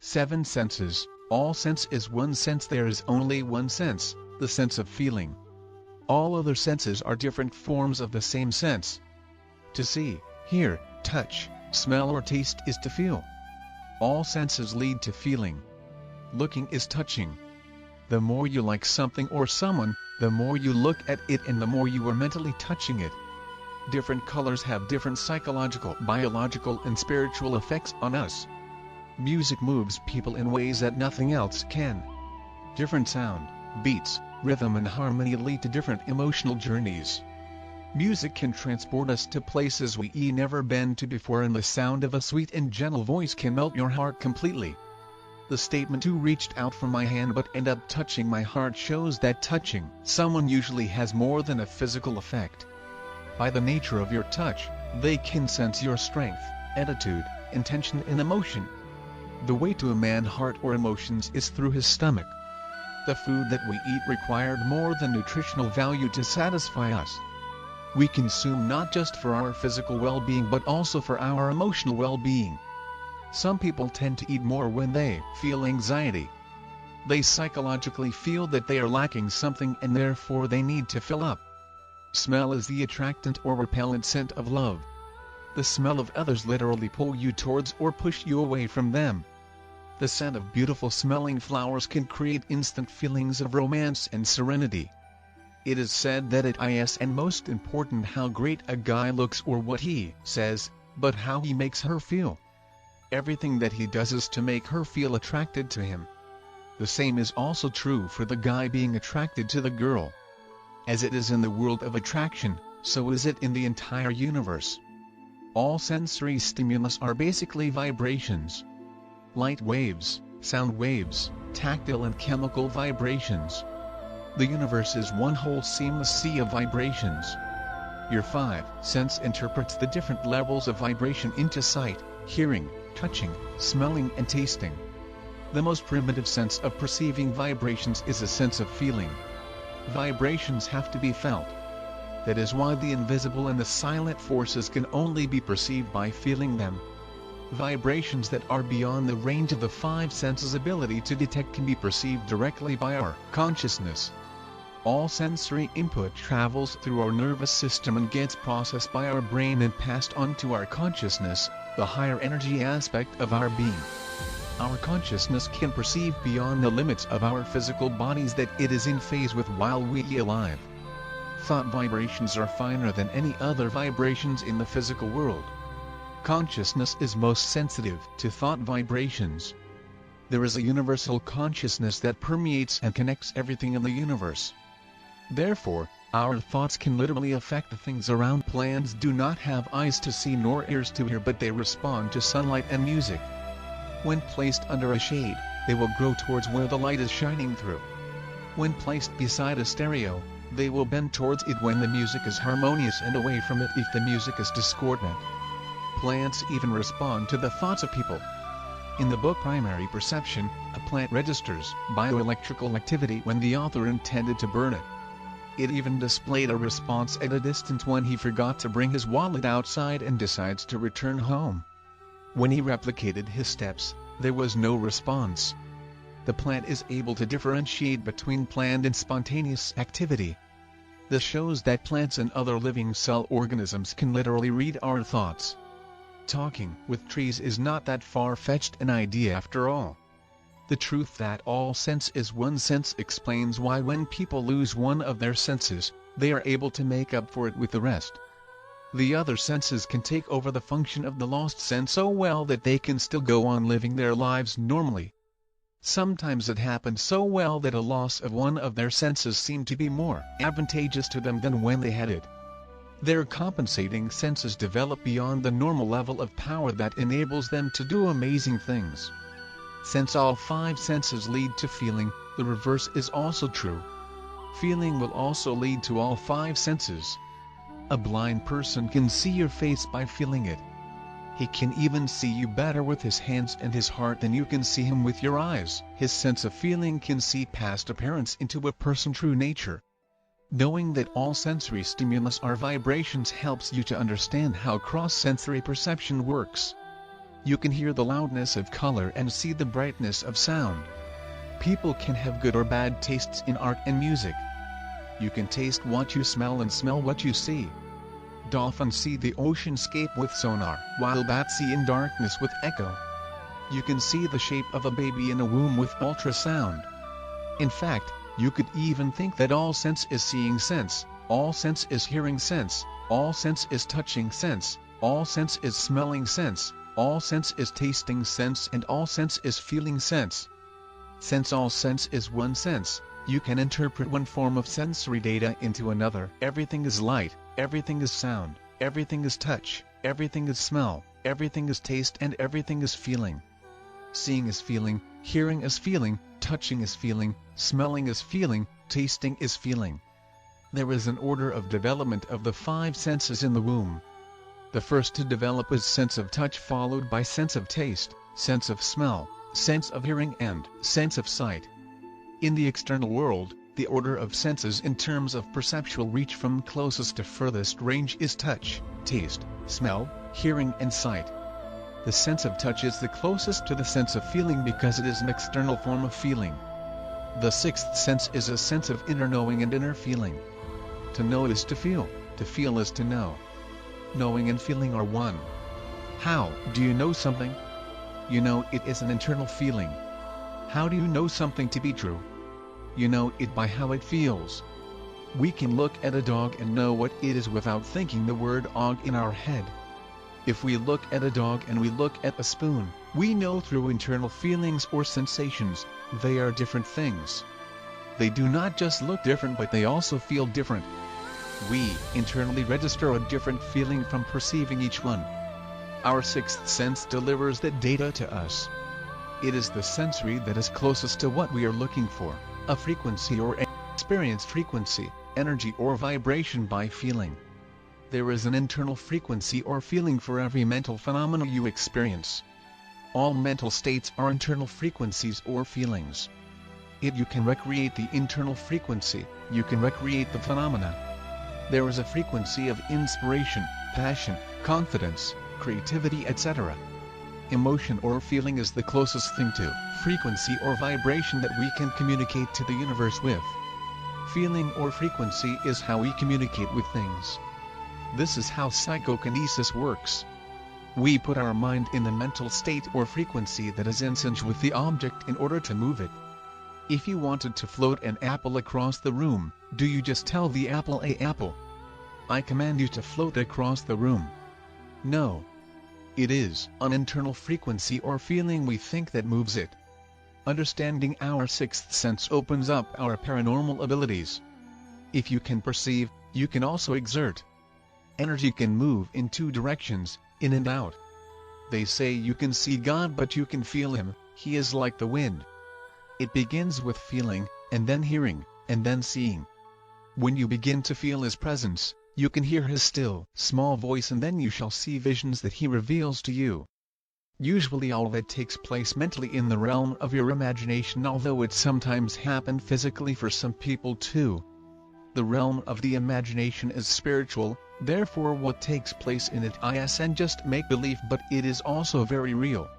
7 senses. All sense is one sense. There is only one sense, the sense of feeling. All other senses are different forms of the same sense. To see, hear, touch, smell or taste is to feel. All senses lead to feeling. Looking is touching. The more you like something or someone, the more you look at it and the more you are mentally touching it. Different colors have different psychological, biological and spiritual effects on us. Music moves people in ways that nothing else can. Different sound, beats, rhythm and harmony lead to different emotional journeys. Music can transport us to places we never been to before, and the sound of a sweet and gentle voice can melt your heart completely. The statement "you reached out for my hand but end up touching my heart" shows that touching someone usually has more than a physical effect. By the nature of your touch, they can sense your strength, attitude, intention and emotion. The way to a man's heart or emotions is through his stomach. The food that we eat required more than nutritional value to satisfy us. We consume not just for our physical well-being but also for our emotional well-being. Some people tend to eat more when they feel anxiety. They psychologically feel that they are lacking something and therefore they need to fill up. Smell is the attractant or repellent scent of love. The smell of others literally pull you towards or push you away from them. The scent of beautiful smelling flowers can create instant feelings of romance and serenity. It is said that it isn't most important how great a guy looks or what he says, but how he makes her feel. Everything that he does is to make her feel attracted to him. The same is also true for the guy being attracted to the girl. As it is in the world of attraction, so is it in the entire universe. All sensory stimulus are basically vibrations. Light waves, sound waves, tactile and chemical vibrations. The universe is one whole seamless sea of vibrations. Your 5 sense interprets the different levels of vibration into sight, hearing, touching, smelling and tasting. The most primitive sense of perceiving vibrations is a sense of feeling. Vibrations have to be felt. That is why the invisible and the silent forces can only be perceived by feeling them. Vibrations that are beyond the range of the 5 senses' ability to detect can be perceived directly by our consciousness. All sensory input travels through our nervous system and gets processed by our brain and passed on to our consciousness, the higher energy aspect of our being. Our consciousness can perceive beyond the limits of our physical bodies that it is in phase with while we are alive. Thought vibrations are finer than any other vibrations in the physical world. Consciousness is most sensitive to thought vibrations. There is a universal consciousness that permeates and connects everything in the universe. Therefore, our thoughts can literally affect the things around. Plants do not have eyes to see nor ears to hear, but they respond to sunlight and music. When placed under a shade, they will grow towards where the light is shining through. When placed beside a stereo, they will bend towards it when the music is harmonious and away from it if the music is discordant. Plants even respond to the thoughts of people. In the book Primary Perception, a plant registers bioelectrical activity when the author intended to burn it. It even displayed a response at a distance when he forgot to bring his wallet outside and decides to return home. When he replicated his steps, there was no response. The plant is able to differentiate between planned and spontaneous activity. This shows that plants and other living cell organisms can literally read our thoughts. Talking with trees is not that far-fetched an idea after all. The truth that all sense is one sense explains why when people lose one of their senses, they are able to make up for it with the rest. The other senses can take over the function of the lost sense so well that they can still go on living their lives normally. Sometimes it happens so well that a loss of one of their senses seemed to be more advantageous to them than when they had it. Their compensating senses develop beyond the normal level of power that enables them to do amazing things. Since all 5 senses lead to feeling, the reverse is also true. Feeling will also lead to all 5 senses. A blind person can see your face by feeling it. He can even see you better with his hands and his heart than you can see him with your eyes. His sense of feeling can see past appearance into a person's true nature. Knowing that all sensory stimulus are vibrations helps you to understand how cross-sensory perception works. You can hear the loudness of color and see the brightness of sound. People can have good or bad tastes in art and music. You can taste what you smell and smell what you see. Dolphins see the oceanscape with sonar, while bats see in darkness with echo. You can see the shape of a baby in a womb with ultrasound. In fact, you could even think that all sense is seeing sense, all sense is hearing sense, all sense is touching sense, all sense is smelling sense, all sense is tasting sense, and all sense is feeling sense. Since all sense is one sense, you can interpret one form of sensory data into another. Everything is light, everything is sound, everything is touch, everything is smell, everything is taste, and everything is feeling. Seeing is feeling, hearing is feeling, touching is feeling, smelling is feeling, tasting is feeling. There is an order of development of the 5 senses in the womb. The first to develop is sense of touch, followed by sense of taste, sense of smell, sense of hearing, and sense of sight. In the external world, the order of senses in terms of perceptual reach from closest to furthest range is touch, taste, smell, hearing, and sight. The sense of touch is the closest to the sense of feeling because it is an external form of feeling. The 6th sense is a sense of inner knowing and inner feeling. To know is to feel is to know. Knowing and feeling are one. How do you know something? You know it is an internal feeling. How do you know something to be true? You know it by how it feels. We can look at a dog and know what it is without thinking the word "og" in our head. If we look at a dog and we look at a spoon, we know through internal feelings or sensations, they are different things. They do not just look different, but they also feel different. We internally register a different feeling from perceiving each one. Our 6th sense delivers that data to us. It is the sensory that is closest to what we are looking for, a frequency or experience, frequency, energy or vibration by feeling. There is an internal frequency or feeling for every mental phenomenon you experience. All mental states are internal frequencies or feelings. If you can recreate the internal frequency, you can recreate the phenomena. There is a frequency of inspiration, passion, confidence, creativity, etc. Emotion or feeling is the closest thing to frequency or vibration that we can communicate to the universe with. Feeling or frequency is how we communicate with things. This is how psychokinesis works. We put our mind in the mental state or frequency that is in sync with the object in order to move it. If you wanted to float an apple across the room, do you just tell the apple, "Hey apple, I command you to float across the room"? No. It is an internal frequency or feeling we think that moves it. Understanding our 6th sense opens up our paranormal abilities. If you can perceive, you can also exert. Energy can move in 2 directions, in and out. They say you can see God but you can feel Him, He is like the wind. It begins with feeling, and then hearing, and then seeing. When you begin to feel His presence, you can hear His still, small voice, and then you shall see visions that He reveals to you. Usually all of it takes place mentally in the realm of your imagination, although it sometimes happens physically for some people too. The realm of the imagination is spiritual, therefore what takes place in it isn't just make-believe, but it is also very real.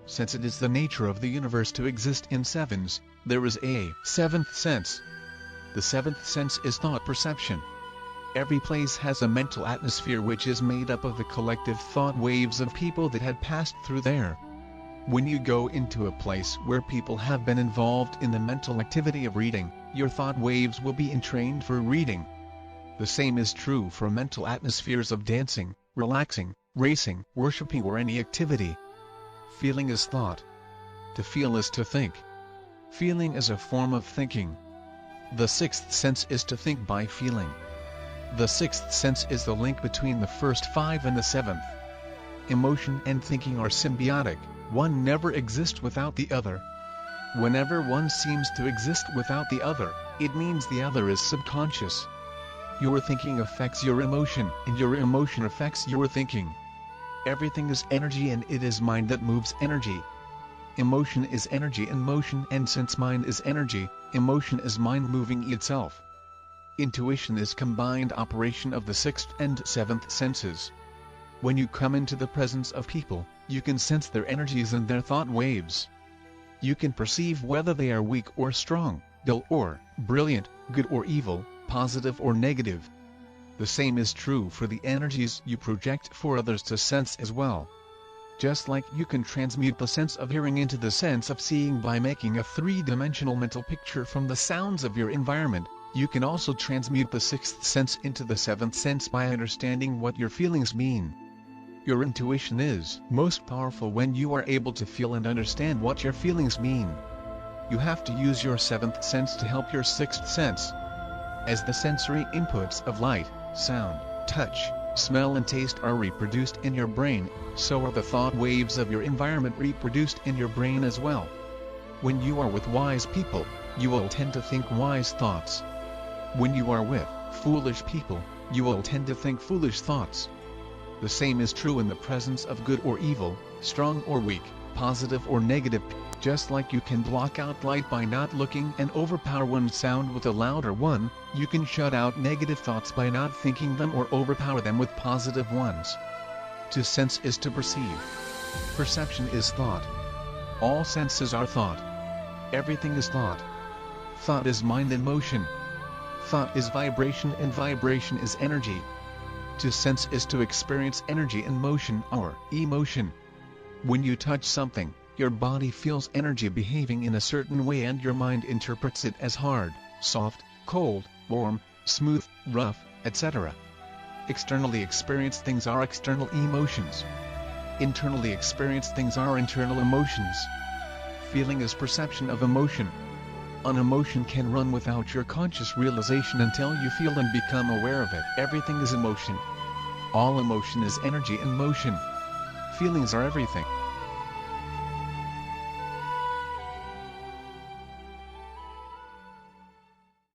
Since it is the nature of the universe to exist in sevens, there is a 7th sense. The 7th sense is thought perception. Every place has a mental atmosphere which is made up of the collective thought waves of people that had passed through there. When you go into a place where people have been involved in the mental activity of reading, your thought waves will be entrained for reading. The same is true for mental atmospheres of dancing, relaxing, racing, worshipping, or any activity. Feeling is thought. To feel is to think. Feeling is a form of thinking. The 6th sense is to think by feeling. The 6th sense is the link between the first 5 and the 7th. Emotion and thinking are symbiotic, one never exists without the other. Whenever one seems to exist without the other, it means the other is subconscious. Your thinking affects your emotion, and your emotion affects your thinking. Everything is energy, and it is mind that moves energy. Emotion is energy and motion, and since mind is energy, emotion is mind moving itself. Intuition is combined operation of the 6th and 7th senses. When you come into the presence of people, you can sense their energies and their thought waves. You can perceive whether they are weak or strong, dull or brilliant, good or evil, positive or negative. The same is true for the energies you project for others to sense as well. Just like you can transmute the sense of hearing into the sense of seeing by making a three-dimensional mental picture from the sounds of your environment, you can also transmute the sixth sense into the seventh sense by understanding what your feelings mean. Your intuition is most powerful when you are able to feel and understand what your feelings mean. You have to use your seventh sense to help your sixth sense. As the sensory inputs of light, sound, touch, smell and taste are reproduced in your brain, so are the thought waves of your environment reproduced in your brain as well. When you are with wise people, you will tend to think wise thoughts. When you are with foolish people, you will tend to think foolish thoughts. The same is true in the presence of good or evil, strong or weak, positive or negative. Just like you can block out light by not looking and overpower one sound with a louder one, you can shut out negative thoughts by not thinking them or overpower them with positive ones. To sense is to perceive. Perception is thought. All senses are thought. Everything is thought. Thought is mind and motion. Thought is vibration and vibration is energy. To sense is to experience energy and motion or emotion. When you touch something, your body feels energy behaving in a certain way and your mind interprets it as hard, soft, cold, warm, smooth, rough, etc. Externally experienced things are external emotions. Internally experienced things are internal emotions. Feeling is perception of emotion. An emotion can run without your conscious realization until you feel and become aware of it. Everything is emotion. All emotion is energy and motion. Feelings are everything.